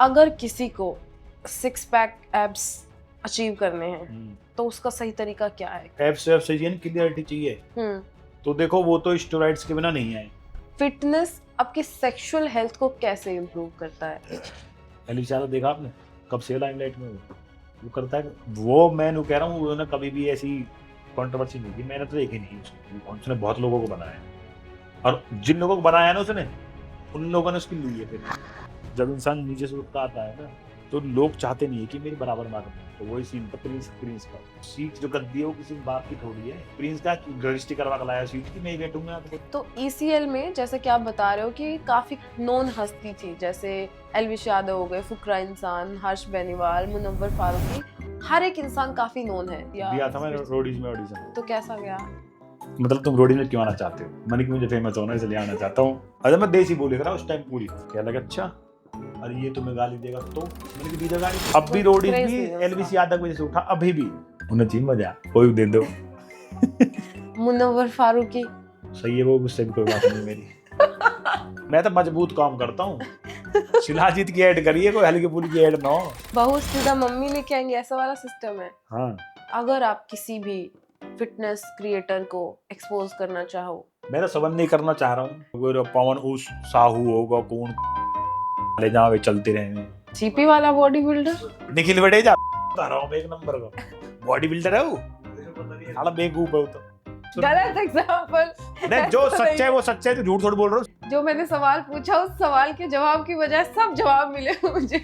अगर किसी को सिक्स पैक एब्स अचीव करने हैं तो उसका सही तरीका क्या है? एब्स वेब्स चाहिए, क्लियरिटी चाहिए तो देखो वो तो स्टेरॉइड्स के बिना नहीं है। फिटनेस आपकी सेक्सुअल हेल्थ को कैसे इम्प्रूव करता है? एलिशा देखा आपने कब से लाइमलाइट में वो करता है वो। मैं कह रहा हूँ उन्होंने कभी भी ऐसी कंट्रोवर्सी नहीं की, मैंने तो देखी नहीं उसने बहुत लोगों को बनाया है और जिन लोगों को बनाया ना उसने उन लोगों ने उसकी ली है। फिर जब इंसान नीचे से उठता आता है ना तो लोग चाहते नहीं है कि मेरी बराबर मार्क हो, तो वही सीन था प्रिंस का। सीट जो गद्दी है वो किसी बाप की थोड़ी है, प्रिंस का रजिस्ट्री करवा कर लाया सीट की, मैं ही बैठूंगा आपको। तो ईसीएल में जैसे कि आप बता रहे हो कि काफी नोन हस्ती थी, जैसे एलविश यादव हो गए, फुकरा इंसान, हर्ष बेनीवाल, मुनव्वर फारूकी, हर एक इंसान काफी नोन है। दिया था मैंने रोडीज में ऑडिशन। तो कैसा गया? मतलब तुम रोडीज में क्यों आना चाहते हो? मैंने कि मुझे फेमस होना इसलिए आना चाहता हूँ। अरे मैं देसी बोली रहा उस टाइम पूरी। क्या लगा अच्छा अरे ये तुम्हें गाली देगा तो मैंने दी गाली। अब भी रोडीज भी एलविश यादव की वजह से उठा, अभी भी उन्हें चीन मजा कोई दे दो। मुनव्वर फारूकी सही है वो, उससे भी कोई बात नहीं मेरी। मैं तो मजबूत काम करता हूँ। शिलाजीत की ऐड करिए, कोई हल्की फुल्की ऐड ना हो। बहू सीधा मम्मी लेके आएंगे, ऐसा वाला सिस्टम है। हाँ अगर आप किसी भी फिटनेस क्रिएटर को एक्सपोज करना चाहो? मैं तो सबन नहीं करना चाह रहा हूँ। पवन उस साहू होगा कौन ले जाओ चलते रहे। जीपी वाला बॉडी बिल्डर निखिल बड़ेजा बता रहा हूँ एक नंबर का बॉडी बिल्डर है वो। साला बेवकूफ है वो तो। गलत एग्जांपल। नहीं जो सच्चा है वो सच्चा है, तो झूठ थोड़ी बोल रहा हूँ। जो मैंने सवाल पूछा उस सवाल के जवाब की बजाय सब जवाब मिले मुझे।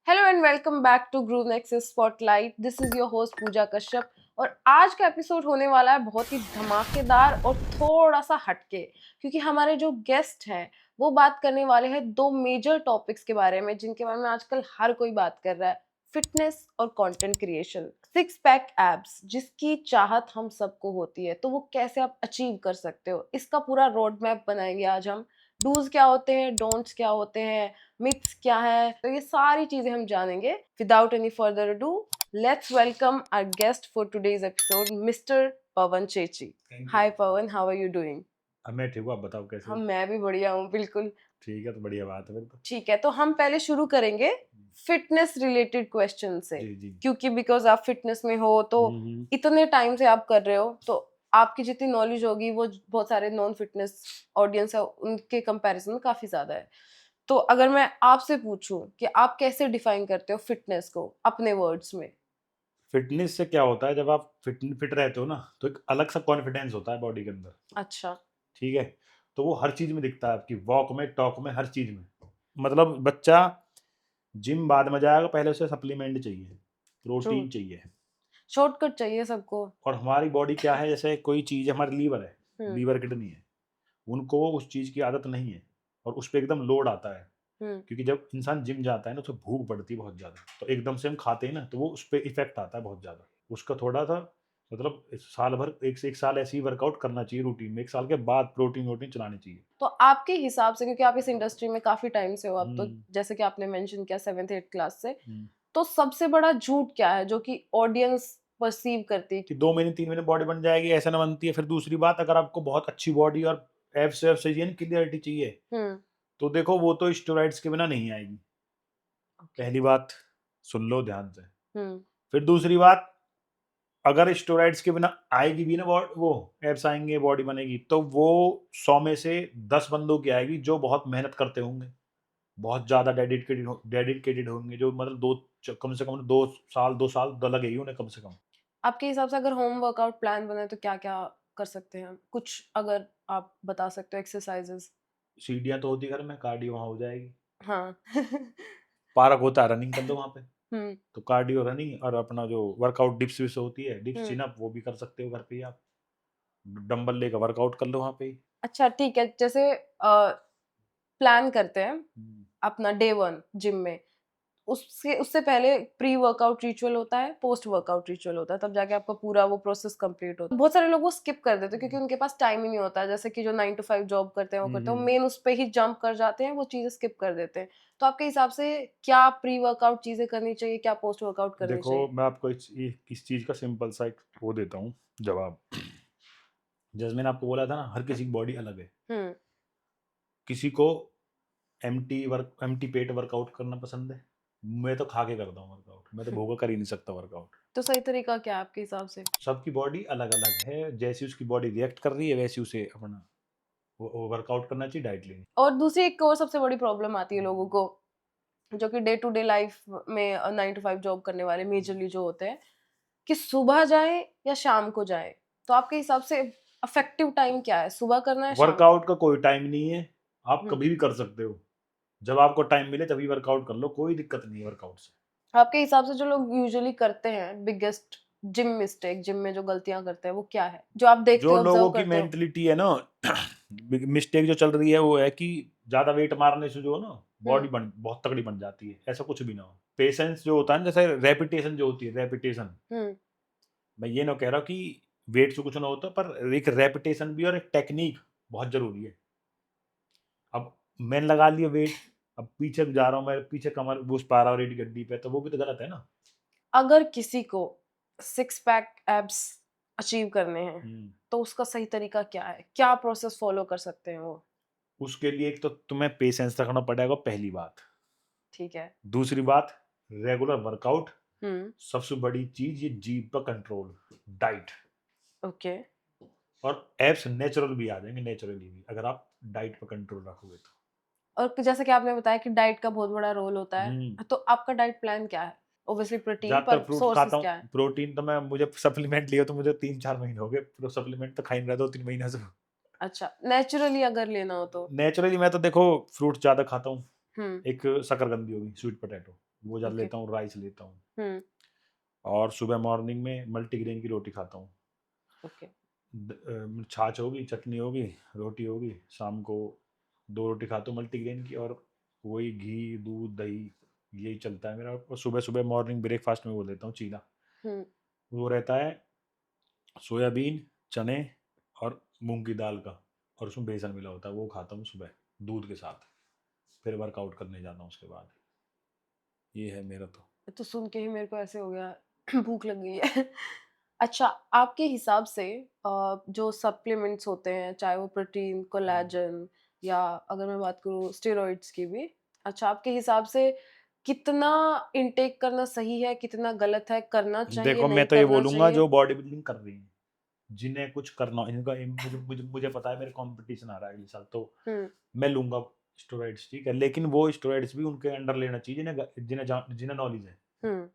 Hello and welcome back to groove nexus spotlight. This is your host Pooja Kashyap और आज का एपिसोड होने वाला है बहुत ही धमाकेदार और थोड़ा सा हटके, क्योंकि हमारे जो गेस्ट हैं वो बात करने वाले हैं दो मेजर टॉपिक्स के बारे में जिनके बारे में आजकल हर कोई बात कर रहा है, फिटनेस और content creation. Six pack abs जिसकी चाहत हम सबको होती है, तो वो कैसे आप अचीव कर सकते हो, इसका पूरा रोड मैप बनाएंगे आज हम। डूज क्या होते हैं, डोंट्स क्या होते हैं, मिथ्स क्या है, तो ये सारी चीजें हम जानेंगे। Without any further ado, let's welcome our guest for today's episode, mister Pawan Chechi. Hi Pawan, how are you doing? मैं ठीक हूँ, आप बताओ कैसे हो? मैं भी बढ़िया हूँ, बिल्कुल ठीक है तो बढ़िया बात है फिर तो। ठीक है, तो हम पहले शुरू करेंगे फिटनेस रिलेटेड क्वेश्चन से। जी। क्योंकि बिकॉज आप फिटनेस में हो तो इतने टाइम से आप कर रहे हो, तो आपकी जितनी नॉलेज होगी वो बहुत सारे नॉन फिटनेस ऑडियंस है उनके कंपैरिजन में काफी ज्यादा है। तो अगर मैं आपसे पूछूं कि आप कैसे डिफाइन करते हो फिटनेस को अपने वर्ड्स में? फिटनेस से क्या होता है, जब आप फिट रहते हो ना तो एक अलग सा कॉन्फिडेंस होता है बॉडी के अंदर। अच्छा। ठीक है, तो वो हर चीज में दिखता है, आपकी वॉक में, टॉक में, हर चीज में। मतलब बच्चा जिम बाद में जाएगा, पहले उसे सप्लीमेंट चाहिए, प्रोटीन चाहिए, शॉर्टकट चाहिए सबको। और हमारी बॉडी क्या है, जैसे कोई चीज हमारी लीवर है, लीवर किडनी है, उनको उस चीज की आदत नहीं है और उस पर एकदम लोड आता है। क्योंकि जब इंसान जिम जाता है ना तो भूख बढ़ती है बहुत ज्यादा, तो एकदम से हम खाते हैं ना तो वो उस पर इफेक्ट आता है बहुत ज्यादा। उसका थोड़ा सा मतलब साल भर एक साल ऐसे ही वर्कआउट करना चाहिए रूटीन में, एक साल के बाद प्रोटीन वोटीन चलानी चाहिए। तो आपके हिसाब से, क्योंकि आप इस इंडस्ट्री में काफी टाइम से हो, आप तो जैसे कि आपने मेंशन किया 7th 8th क्लास से, तो सबसे बड़ा झूठ क्या है जो कि ऑडियंस परसीव करती है? कि 2 महीने 3 महीने बॉडी बन जाएगी, ऐसा ना बनती है। फिर दूसरी बात, अगर आपको बहुत अच्छी बॉडी और एब्स वेब्स चाहिए, क्लियरिटी चाहिए तो देखो वो तो स्टेरॉइड्स के बिना नहीं आएगी। पहली बात सुन लो ध्यान से। फिर दूसरी बात, अगर स्टेरॉइड्स के बिना आएगी भी ना वो एब्स आएंगे, बॉडी बनेगी, तो वो 100 में से 10 बंदों की आएगी जो बहुत मेहनत करते होंगे, बहुत ज्यादा डेडिकेटेड होंगे, जो मतलब कम से कम 2 साल तो लगेगी उन्हें कम से कम। आपके हिसाब से अगर होम वर्कआउट प्लान बनाए तो क्या क्या कर सकते हैं, कुछ अगर आप बता सकते हो एक्सरसाइजेस? सीढ़ियां तो होती घर में, कार्डियो वहां हो जाएगी। हाँ। पार्क होता है, रनिंग कर लो वहां पे। तो कार्डियो रनिंग, और अपना जो वर्कआउट डिप्स विप्स होती है, डिप्स चिन अप, वो भी कर सकते हो घर पे ही आप। डंबल लेकर वर्कआउट कर लो वहां पे ही। अच्छा ठीक है, जैसे प्लान करते हैं अपना डे 1 जिम में, उससे उससे पहले प्री वर्कआउट रिचुअल होता है, पोस्ट वर्कआउट रिचुअल होता है, तब जाके आपका पूरा वो प्रोसेस कंप्लीट होता है। बहुत सारे लोग वो स्किप कर देते हैं क्योंकि उनके पास टाइम ही नहीं होता है, जैसे कि जो 9 to 5 जॉब करते हैं वो करते हैं, वो मेन उस पे ही जंप कर जाते हैं, वो चीजें स्किप कर देते हैं। तो आपके हिसाब से क्या प्री वर्कआउट चीजें करनी चाहिए, क्या पोस्ट वर्कआउट करनी चाहिए? देखो मैं आपको इस चीज का सिंपल सा एक वो देता हूँ जवाब। जैसे मैंने आपको बोला था ना, हर किसी की बॉडी अलग है। किसी को एम्प्टी पेट वर्कआउट करना पसंद है। मैं तो खा के करता हूँ वर्कआउट, मैं तो भूखा कर ही नहीं सकता वर्कआउट। तो सही तरीका क्या है आपके हिसाब से? सबकी बॉडी अलग अलग है, जैसी उसकी बॉडी रिएक्ट कर रही है वैसी उसे अपना वो वर्कआउट करना चाहिए, डाइट लेनी। और दूसरी एक और सबसे बड़ी प्रॉब्लम आती है लोगों को, जो कि डे टू डे लाइफ में 9 to 5 जॉब करने वाले मेजरली जो होते हैं, कि सुबह जाए या शाम को जाए, तो आपके हिसाब से इफेक्टिव टाइम क्या है, सुबह करना है शाम को? वर्कआउट का कोई टाइम नहीं है, आप हम्म। कभी भी कर सकते हो, जब आपको टाइम मिले तभी वर्कआउट कर लो, कोई दिक्कत नहीं है वर्कआउट से। आपके हिसाब से जो लोग यूजुअली करते हैं बिगेस्ट जिम मिस्टेक, जिम में जो गलतियां करते हैं वो क्या है, जो आप देखते जो हो, ऑब्जर्व लोगों की करते हो? मेंटलिटी है ना, मिस्टेक जो चल रही है वो है कि ज्यादा वेट मारने से जो है ना बॉडी बन बहुत तगड़ी बन जाती है, ऐसा कुछ भी ना हो। पेशेंस जो होता है ना, जैसे रेपिटेशन जो होती है, रेपिटेशन, मैं ये ना कह रहा कि वेट से कुछ ना होता, पर एक रेपिटेशन भी और एक टेक्निक बहुत जरूरी है। अब मैंने लगा लिया वेट, अब पीछे जा रहा हूँ मैं, पीछे कमर घुस पा रहा हूँ रीढ़ की हड्डी पे, तो वो भी तो गलत है ना। अगर किसी को 6 पैक एब्स अचीव करने हैं, तो उसका सही तरीका क्या है, क्या प्रोसेस फॉलो कर सकते हैं वो? उसके लिए एक तो तुम्हें पेशेंस रखना पड़ेगा, पहली बात। ठीक है। दूसरी बात, रेगुलर वर्कआउट। हम्म। सबसे बड़ी चीज ये जीभ पर कंट्रोल, डाइट। ओके। और एब्स नेचुरल भी आ जाएंगे, नेचुरली भी, अगर आप डाइट पर कंट्रोल रखोगे तो। और जैसे कि आपने बताया कि डाइट का बहुत बड़ा रोल होता है, तो आपका डाइट प्लान क्या है? ऑब्वियसली प्रोटीन, ज्यादातर पर फ्रूट्स खाता सोर्सेस क्या हूँ, है? प्रोटीन तो मैं, मुझे सप्लीमेंट लिया तो मुझे 3-4 महीने हो गए, सप्लीमेंट तो खा ही नहीं रहा 2-3 महीने से। अच्छा, नेचुरली अगर लेना हो तो? नेचुरली मैं तो देखो फ्रूट ज्यादा खाता हूँ। हम्म। एक शकरकंदी होगी, स्वीट पोटैटो, वो ज्यादा ओके। लेता हूँ, राइस लेता हूँ। हम्म। और सुबह मॉर्निंग में मल्टीग्रेन की रोटी खाता हूँ। ओके। छाछ होगी, चटनी होगी, रोटी होगी। शाम को 2 रोटी खाता हूँ मल्टीग्रेन की, और वही घी, दूध, दही, यही चलता है मेरा। और सुबह सुबह मॉर्निंग ब्रेकफास्ट में वो लेता हूँ चीला। हम्म। वो रहता है सोयाबीन, चने और मूंग की दाल का, और उसमें बेसन मिला होता है, वो खाता हूँ सुबह दूध के साथ। फिर वर्कआउट करने जाता हूँ उसके बाद। ये है मेरा तो सुन के ही मेरे को ऐसे हो गया भूख लग गई है। अच्छा, आपके हिसाब से जो सप्लीमेंट्स होते हैं, चाहे वो प्रोटीन, कोलेजन, या अगर मैं बात करूँ स्टेरॉइड्स की भी, अच्छा आपके हिसाब से कितना इनटेक करना सही है, कितना गलत है, करना चाहिए, देखो मैं नहीं तो ये करना बोलूंगा, चाहिए? जो बॉडी बिल्डिंग कर रही है, जिन्हें कुछ करना, इनका मुझे पता है, मेरे कंपटीशन आ रहा है अगले साल, तो हम्म। मैं लूंगा स्टेरॉइड्स, ठीक है, लेकिन वो स्टेरॉइड्स भी उनके अंडर लेना चाहिए जिन्हें नॉलेज है। हम्म।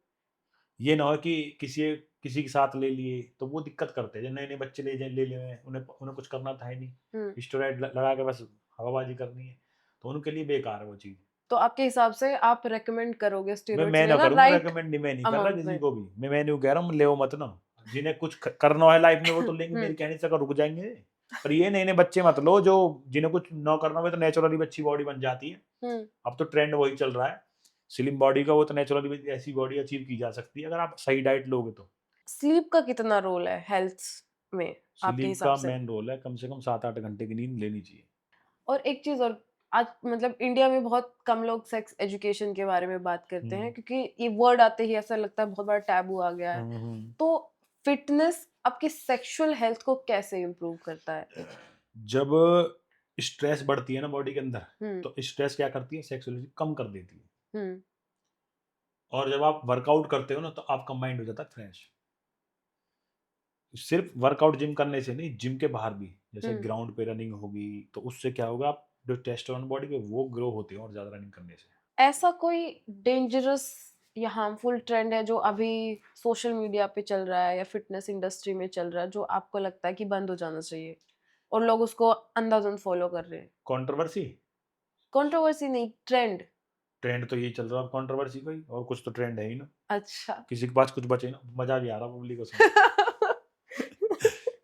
ये ना हो कि किसी किसी के साथ ले लिए तो वो दिक्कत करते हैं, नए नए बच्चे ले लिए हैं, उन्हें उन्हें कुछ करना था ही नहीं, स्टेरॉइड लगा के बस हवाबाजी करनी है, तो उनके लिए बेकार है वो चीज़। तो आपके हिसाब से आप रेकमेंड करोगे स्टेरॉइड्स मैं ना लेना करूंगा राइट रेकमेंड, नहीं, मैं नहीं कर रहा अमाउंट किसी में? को भी, मैं नहीं कह रहा हूँ ले मत ना। जिन्हें कुछ करना है लाइफ में वो तो लेंगे, हम्म। मेरी कहने से रुक जाएंगे। पर ये नए नए बच्चे मत लो, जो जिन्हें कुछ ना करना हो तो नेचुरली अच्छी बॉडी बन जाती है। हम्म। अब तो ट्रेंड वही चल रहा है स्लिम बॉडी का, वो तो नेचुरली ऐसी बॉडी अचीव की जा सकती है अगर आप सही डाइट लोगे तो। स्लीप का कितना रोल है हेल्थ में आपके स्लीप हिसाब का से? मेन रोल है, कम से कम 7-8 घंटे की नींद लेनी चाहिए। और एक चीज और, आज मतलब इंडिया में बहुत कम लोग सेक्स एजुकेशन के बारे में बात करते हैं, क्योंकि ये वर्ड आते ही ऐसा लगता है बहुत बड़ा टैबू आ गया है। तो फिटनेस आपकी सेक्सुअल हेल्थ को कैसे इम्प्रूव करता है? जब स्ट्रेस बढ़ती है ना बॉडी के अंदर, हम्म। तो स्ट्रेस क्या करती है, सेक्सुअलिटी कम कर देती है। हम्म। और जब आप वर्कआउट करते हो ना, तो आपका माइंड हो जाता है फ्रेश। सिर्फ वर्कआउट जिम करने से नहीं, जिम के बाहर भी, जैसे ग्राउंड पे रनिंग होगी, तो उससे क्या होगा, आप जो टेस्टोस्टेरोन बॉडी पे वो ग्रो होते हैं और ज्यादा रनिंग करने से। ऐसा कोई डेंजरस या हार्मफुल ट्रेंड है जो अभी सोशल मीडिया पे चल रहा है या फिटनेस इंडस्ट्री में चल रहा है, जो आपको लगता है कि बंद हो जाना चाहिए और लोग उसको अंधाधुंध फॉलो कर रहे हैं? कंट्रोवर्सी? कंट्रोवर्सी नहीं, ट्रेंड। ट्रेंड तो यही चल रहा है कंट्रोवर्सी का ही, और कुछ तो ट्रेंड है ही ना। अच्छा। किसी के पास कुछ बचे ना, मजा भी आ रहा पब्लिक को सुन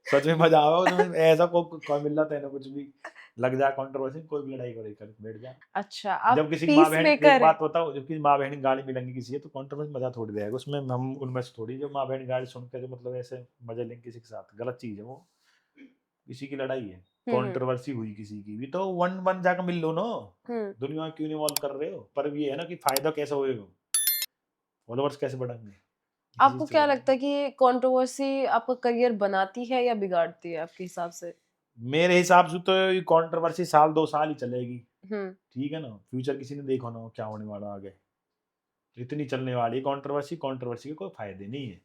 सच में मजा आ रहा है उसमें, ऐसा कोई मिल रहा था ना, कुछ भी लग जाए कंट्रोवर्सी, कोई भी लड़ाई करे कर बैठ जाए। अच्छा, आप जब किसी माँ पीस बहन, एक मेकर है? बात बताओ, जब किसी माँ बहन की गाली मिलेंगी किसी है, तो कंट्रोवर्सी मजा थोड़ी देगा उसमें, हम उनमें से थोड़ी, जो माँ बहन गाली सुन के जो मतलब ऐसे मजे लेंगे किसी के साथ, गलत चीज है वो, किसी की लड़ाई है। हम्म। कंट्रोवर्सी हुई किसी की भी, तो वन वन जाकर मिल लो ना। हम्म। दुनिया में क्यों इन्वॉल्व कर रहे हो, पर ये है ना कि फायदा कैसे होएगा, फॉलोवर्स कैसे बढ़ेंगे, इसी आपको चीज से क्या बढ़ेंगे। लगता है कि ये कंट्रोवर्सी आपका करियर बनाती है या बिगाड़ती है आपके हिसाब से? मेरे हिसाब से तो कंट्रोवर्सी 1-2 साल ही चलेगी, ठीक है ना, फ्यूचर किसी ने देखा ना हो क्या होने वाला आगे, इतनी चलने वाली कंट्रोवर्सी, कंट्रोवर्सी के कोई फायदे नहीं है।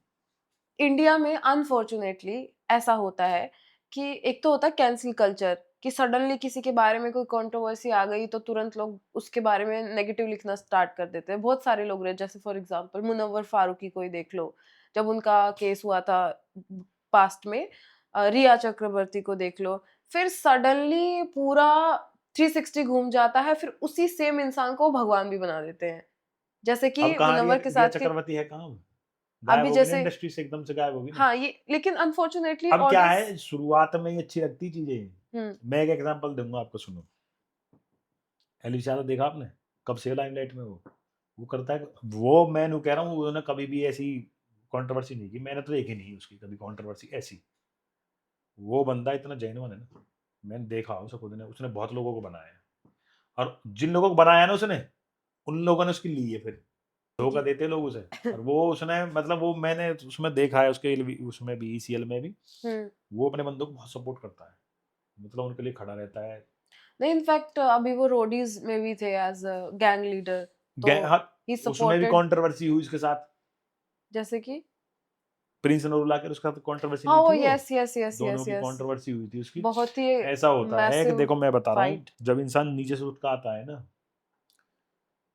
इंडिया में अनफॉर्चुनेटली ऐसा होता है कि एक तो होता है कैंसिल कल्चर, कि सडनली किसी के बारे में कोई कंट्रोवर्सी आ गई तो तुरंत लोग उसके बारे में नेगेटिव लिखना स्टार्ट कर देते हैं। बहुत सारे लोग रहे, जैसे फॉर एग्जांपल मुनव्वर फारूकी को ही देख लो, जब उनका केस हुआ था पास्ट में, रिया चक्रवर्ती को देख लो, फिर सडनली पूरा 360 घूम जाता है, फिर उसी सेम इंसान को भगवान भी बना देते हैं, जैसे कि अब कहाँ रिया मुनव्वर के रिया साथ के चक्रवर्ती है कहाँ, गायब अभी होगी ना, जैसे, इंडस्ट्री से एकदम से गायब होगी ना। हाँ, ये लेकिन अनफॉर्चुनेटली अब क्या ऑडियंस। है, शुरुआत में ही अच्छी लगती चीजें। हम्म। मैं एक एग्जांपल दूंगा आपको, सुनो। एलिशा तो देखा आपने, कब से लाइमलाइट में वो करता है वो, मैं नहीं कह रहा हूँ उन्होंने कभी भी ऐसी कंट्रोवर्सी नहीं की, मैंने तो देखी नहीं उसकी कभी कंट्रोवर्सी ऐसी। वो बंदा इतना जेन्युइन है ना, मैंने देखा उसे खुद ने, उसने बहुत लोगों को बनाया है, और जिन लोगों को बनाया ना उसने, उन लोगों ने उसकी ली है, फिर धोखा देते लोग उसे। और वो उसने मतलब वो मैंने उसमें देखा है, उसमें भी ईसीएल में भी वो अपने बंदों को बहुत सपोर्ट करता है, मतलब उनके लिए खड़ा रहता है। नहीं, इनफैक्ट अभी वो रोडीज में भी थे एज अ गैंग लीडर, तो हाँ, ही उसमें भी सपोर्टेड। कंट्रोवर्सी हुई उसके साथ, जैसे कि प्रिंस नरूला के उसका कंट्रोवर्सी हाँ, नहीं वो थी वो, यस यस यस दोनों यस की यस, कंट्रोवर्सी हुई थी उसकी। बहुत ही ऐसा होता है कि मैसिव देखो मैं बता रहा हूँ, फाइट। जब इंसान नीचे से उठ कर आता है ना,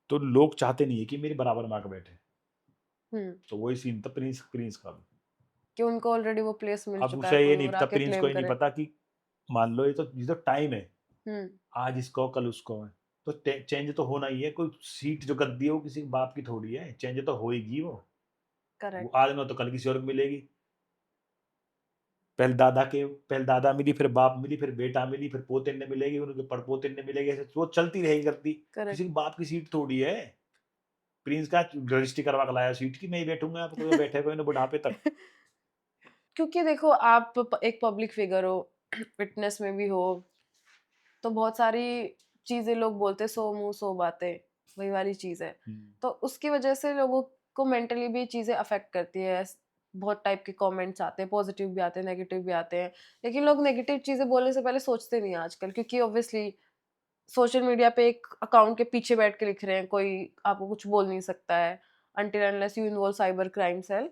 तो लोग चाहते नहीं है कि मेरी बराबर में आके बैठे। तो वही सीन था प्रिंस प्रिंस का भी। कि उनको ऑलरेडी वो प्लेस मिल अब चुका है, उसे कोई ये नहीं और पता, आके प्रिंस को क्लेम ये नहीं करे। पता कि मान लो ये तो टाइम है, आज इसको कल उसको है, तो चेंज तो होना ही है। कोई सीट जो गद्दी है वो किसी बाप की थोड़ी है, चेंज तो होएगी वो करेक्ट। आज ना तो कल किसी और को मिलेगी। पहले दादा मिली, फिर बाप मिली, फिर बेटा मिली, फिर पोते ने मिलेगी, उनके पड़पोते ने मिलेगी, ऐसे वो चलती रहेगी करती। करेक्ट। किसी बाप की सीट थोड़ी है। प्रिंस का रजिस्ट्री करवा कर लाया सीट की, मैं ही बैठूंगा यहाँ पे, बैठे हुए बुढ़ापे तक। क्योंकि देखो, आप एक पब्लिक फिगर हो, फिटनेस में भी हो, तो बहुत सारी चीजें लोग बोलते, सो मुंह सो बातें, वही वाली चीज है। तो उसकी वजह से लोगों को मेंटली भी चीजें अफेक्ट करती है। बहुत टाइप के कमेंट्स आते हैं, पॉजिटिव भी आते हैं, नेगेटिव भी आते हैं, लेकिन लोग नेगेटिव चीजें बोलने से पहले सोचते नहीं आजकल, क्योंकि ऑब्वियसली सोशल मीडिया पे एक अकाउंट के पीछे बैठ के लिख रहे हैं, कोई आपको कुछ बोल नहीं सकता है until unless you involve cyber crime cell।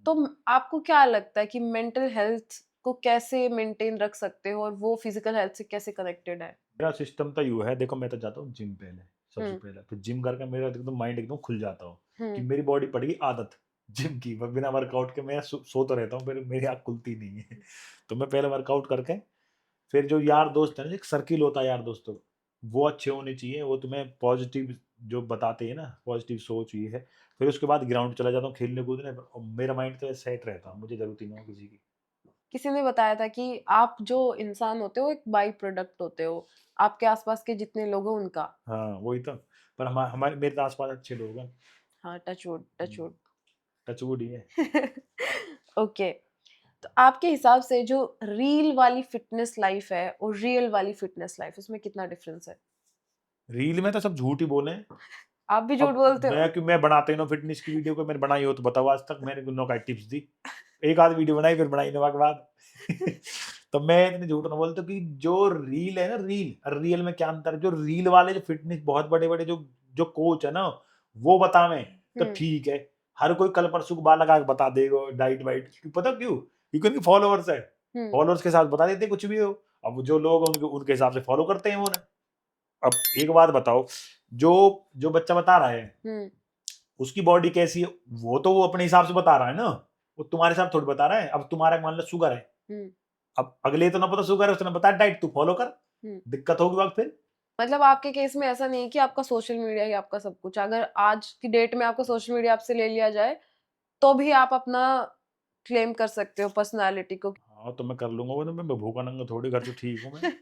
तो आपको क्या लगता है कि मेंटल हेल्थ को कैसे मेंटेन रख सकते हो, और वो फिजिकल हेल्थ से कैसे कनेक्टेड है? मेरा सिस्टम तो यूँ है, देखो मैं तो जाता हूँ जिम पहले, सबसे हम्म। पहले फिर जिम करके मेरा एकदम माइंड एकदम खुल जाता हो कि हम्म। मेरी बॉडी पड़ेगी आदत जिम की। मैं बिना वर्कआउट के मैं सोता रहता हूँ, फिर मेरी आँख खुलती नहीं है। तो मैं पहले वर्कआउट करके, फिर जो यार दोस्त है ना, एक सर्किल होता है यार दोस्तों, वो अच्छे होने चाहिए, वो तुम्हें पॉजिटिव जो बताते हैं ना, पॉजिटिव सोच ये है। फिर उसके बाद ग्राउंड चला जाता हूँ खेलने कूदने, और मेरा माइंड तो सेट रहता है, मुझे जरूरत ही नहीं हो किसी की। किसी ने बताया था कि आप जो इंसान होते हो एक बाई प्रोडक्ट होते हो, आपके आसपास के जितने लोग हैं उनका। हाँ वही तो, पर हमारे मेरे आसपास अच्छे लोग हैं, हाँ, touch wood touch wood. Touchwood ही है। ओके। तो आपके हिसाब से जो रील वाली फिटनेस लाइफ है और रियल वाली फिटनेस लाइफ, उसमें कितना डिफरेंस है? रील में तो सब झूठ ही बोले हैं। आप भी झूठ अब बोलते हो? मैं बनाते ही ना फिटनेस की वीडियो, को मैंने बनाई हो तो बताओ, आज तक मैंने नो का टिप्स दी, एक आध वीडियो बनाई फिर बनाई नवा के बाद। तो मैं इतने झूठ ना बोलते कि जो रील है ना, रियल में क्या अंतर है, जो रील वाले जो फिटनेस बहुत बड़े बड़े जो जो कोच है ना, वो बतावे तो ठीक है। हर कोई कल परसों को बाल लगा के बता देगा डाइट वाइट, पता क्यों? क्योंकि उनके फॉलोअर्स है, फॉलोअर्स के साथ बता देते कुछ भी हो। अब जो लोग उनके उनके हिसाब से फॉलो करते हैं उन्हें। अब एक बात बताओ, जो जो बच्चा बता रहा है उसकी बॉडी कैसी है, वो अपने हिसाब से बता रहा है ना, वो तुम्हारे हिसाब थोड़ी बता रहा है। अब तुम्हारा मान लो शुगर है, अब अगले तो ना पता शुगर है, उसने बताया डाइट तू फॉलो कर, दिक्कत होगी वक्त फिर। मतलब आपके केस में ऐसा नहीं है कि आपका सोशल मीडिया ही आपका सब कुछ, अगर आज की डेट में आपका सोशल मीडिया आपसे ले लिया जाए तो भी आप अपना क्लेम कर सकते हो पर्सनालिटी को। हाँ तो मैं कर लूंगा वो, तो मैं भूखा नंगा थोड़ी, घर से ठीक हूँ मैं,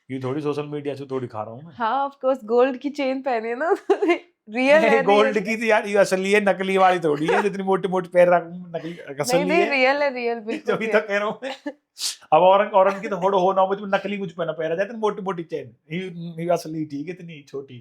ये थोड़ी सोशल मीडिया से थोड़ी खा रहा हूँ मैं। हाँ, ऑफ कोर्स गोल्ड की चेन पहने है ना। रियल है, गोल्ड रियल। की थी यार, ये असली है, नकली वाली थोड़ी है जितनी मोटी मोटी पैर रख, नकली नहीं असली नहीं, है। रियल है, रियल, बिल्कुल तभी तो रियल। कह रहा हूँ मैं। अब औरंग की तो होड़ हो ना, मुझ में नकली मुझ पे ना पैरा जाए, मोटी मोटी चेन, ये असली ठीक है, इतनी छोटी।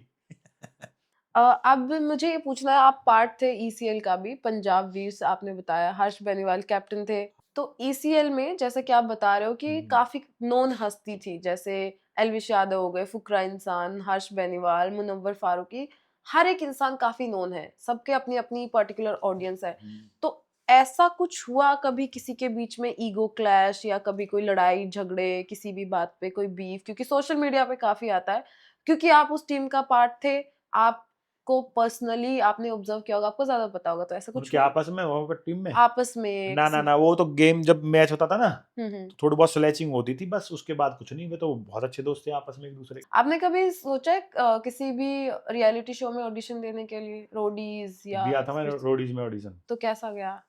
अब मुझे ये पूछना है, आप पार्ट थे ईसीएल का भी, पंजाब वीर्स आपने बताया, हर्ष बेनीवाल कैप्टन थे। तो ईसीएल में जैसे कि आप बता रहे हो कि काफी नोन हस्ती थी, जैसे एलविश यादव हो गए, फुकरा इंसान, हर्ष बेनीवाल, मुनव्वर फारूकी, हर एक इंसान काफी नोन है, सबके अपनी अपनी पर्टिकुलर ऑडियंस है। तो ऐसा कुछ हुआ कभी किसी के बीच में ईगो क्लैश, या कभी कोई लड़ाई झगड़े किसी भी बात पे, कोई बीफ? क्योंकि सोशल मीडिया पे काफी आता है, क्योंकि आप उस टीम का पार्ट थे, आपको पर्सनली आपने ऑब्जर्व किया होगा, आपको ज्यादा पता होगा। तो ऐसा कुछ उनके हुआ आपस में, वहाँ पर टीम में? आपस में ना ना किसी? ना, वो तो गेम जब मैच होता था ना, हम्म। तो थोड़ी बहुत स्लैचिंग होती थी बस, उसके बाद कुछ नहीं। वे तो बहुत अच्छे दोस्त थे आपस में एक दूसरे के। आपने कभी सोचा है किसी भी रियलिटी शो में ऑडिशन देने के लिए, रोडीज या दिया था मैंने फिर? रोडीज में ऑडिशन। तो कैसा गया?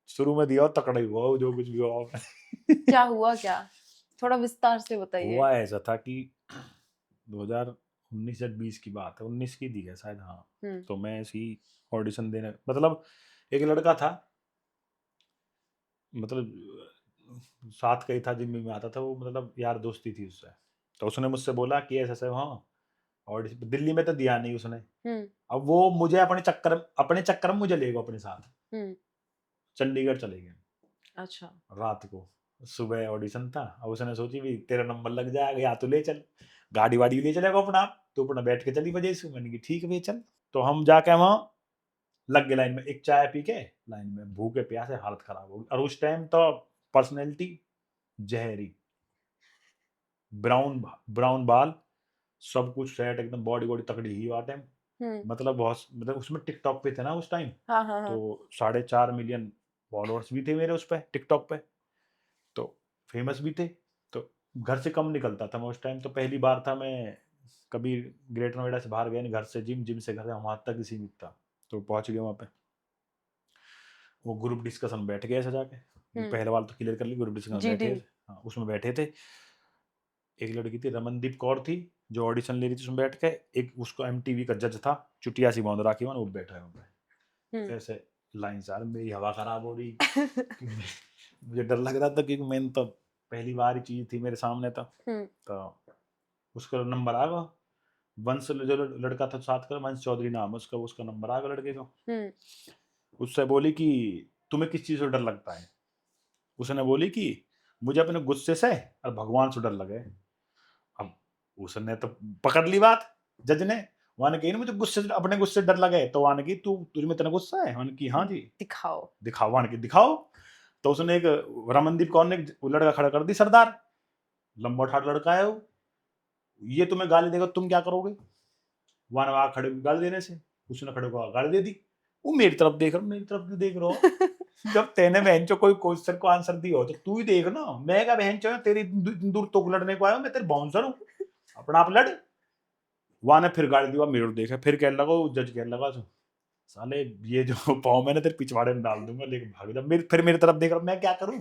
शुरू में दिया और तकड़ा ही हुआ, जो कुछ भी हुआ। क्या हुआ क्या? थोड़ा विस्तार से बताइए। हुआ ऐसा था कि 2019 या 20 की बात है, 19 की दी है शायद, हाँ। तो मैं ऐसी ऑडिशन देने, मतलब एक लड़का था, मतलब साथ का ही था, जिम में आता था वो, मतलब यार दोस्ती थी उससे। तो उसने मुझसे बोला कि ऐसा ऐसा, हाँ ऑडिशन दिल्ली में तो दिया नहीं उसने। अब वो मुझे अपने चक्कर में मुझे ले गया अपने साथ, चंडीगढ़ चले गए। अच्छा। रात को, सुबह ऑडिशन था। अब उसने सोची भी तेरा नंबर लग जाएगा, या तो ले चल, गाड़ी वाड़ी ले चलेगा अपना आप, तो अपना बैठ के चली वजह से। मैंने कहा ठीक है भैया चल। तो हम जाके वहाँ लग गए लाइन में, एक चाय पी के लाइन में, भूखे प्यासे हालत खराब हो गई। और उस टाइम तो पर्सनैलिटी जहरी, ब्राउन ब्राउन बाल, सब कुछ सेट एकदम, बॉडी बॉडी तगड़ी ही हुआ टाइम। मतलब बहुत, मतलब उसमें टिकटॉक पे थे ना उस टाइम। हाँ। तो 4.5 मिलियन फॉलोअर्स भी थे मेरे उस पे टिकटॉक पे, तो फेमस भी थे। तो घर से कम निकलता था मैं उस टाइम। तो पहली बार था मैं कभी ग्रेटर नोएडा से बाहर गया नहीं, घर से जिम, जिम से घर, वहां तक ही सीमित था। तो पहुंच गया वहां पे, वो ग्रुप डिस्कशन बैठ गए ऐसा जाके। पहले वाला तो क्लियर कर ली, ग्रुप डिस्कशन बैठे, हाँ उसमें बैठे थे। एक लड़की थी रमनदीप कौर थी, जो ऑडिशन ले रही थी उसमें बैठ के। एक उसको एमटीवी का जज था, चुटिया सी बांध राखी, वो बैठा है वहां पे ऐसे लाइन से। मेरी हवा खराब हो रही मुझे डर लग रहा था, क्योंकि मैंने तो पहली बार ही चीज थी मेरे सामने था। तो उसका नंबर आ गया, वंश जो लड़का था साथ का, वंश चौधरी नाम है उसका, उसका नंबर आ गया लड़के को। उससे बोली कि तुम्हें किस चीज से डर लगता है? उसने बोली कि मुझे अपने गुस्से से और भगवान से डर लगे। अब उसने तो पकड़ ली बात, जज ने। वहां कही ना मुझे गुस्से से, अपने गुस्से से डर लगे। तो वहां की तू, तुझ में इतना गुस्सा है? वहां की हाँ जी। दिखाओ दिखाओ, वहां की दिखाओ। तो उसने एक रमनदीप कौर ने लड़का खड़ा कर दी, सरदार लंबा ठाट लड़का है वो, ये तुम्हें गाली देगा तुम क्या करोगे? वहां खड़े गाली देने से उसने खड़े को गाली दे दी। वो मेरी तरफ देख रहा, मेरी तरफ क्यों देख रहा हो? जब तेने बहन चो कोई क्वेश्चन को आंसर दिया हो तो तू ही देख ना। मैं क्या बहन चो तेरी दूर तो लड़ने को आया हूं, मैं तेरे बाउंसर हूँ, अपना आप लड़। वहां ने फिर गाली दी, मेरे देखे, फिर कहने लगा वो जज, कहने लगा साले ये जो पाँव मैंने तेरे पिछवाड़े में डाल दूंगा, लेकिन भाग जा। फिर मेरी तरफ देख रहा, मैं क्या करूं?